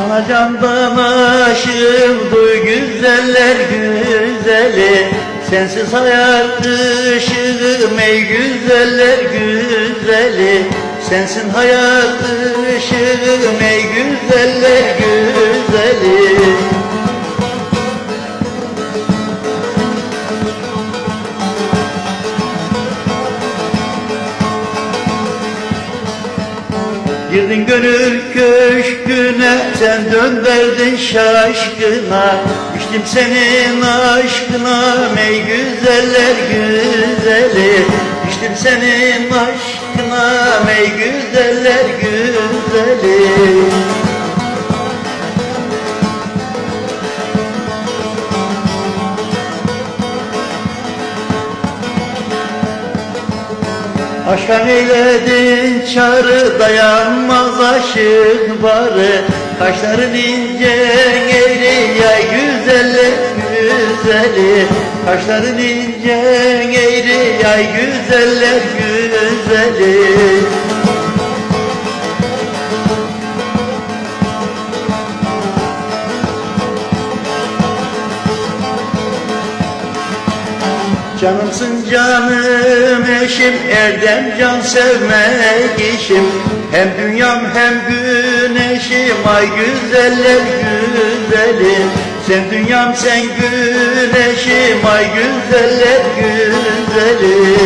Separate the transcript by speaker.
Speaker 1: Sana candan aşığım, duy güzeller güzeli. Sensiz hayat ışığım ey güzeller güzeli. Sensin hayat ışığım ey güzeller güzeli. Girdin gönül köşküne, sen dönderdin şaşkına. Düştüm senin aşkına ey güzeller güzeli. Düştüm senin aşkına ey güzeller güzeli. Aşka neyledin çarı, dayanmaz aşık barı. Kaşların ince eğri ya güzeller güzeli. Kaşların ince eğri ya güzeller güzeli. Canımsın canım eşim, erdem can sevmek işim. Hem dünyam hem güneşim, ay güzeller güzeli. Sen dünyam sen güneşim, ay güzeller güzeli.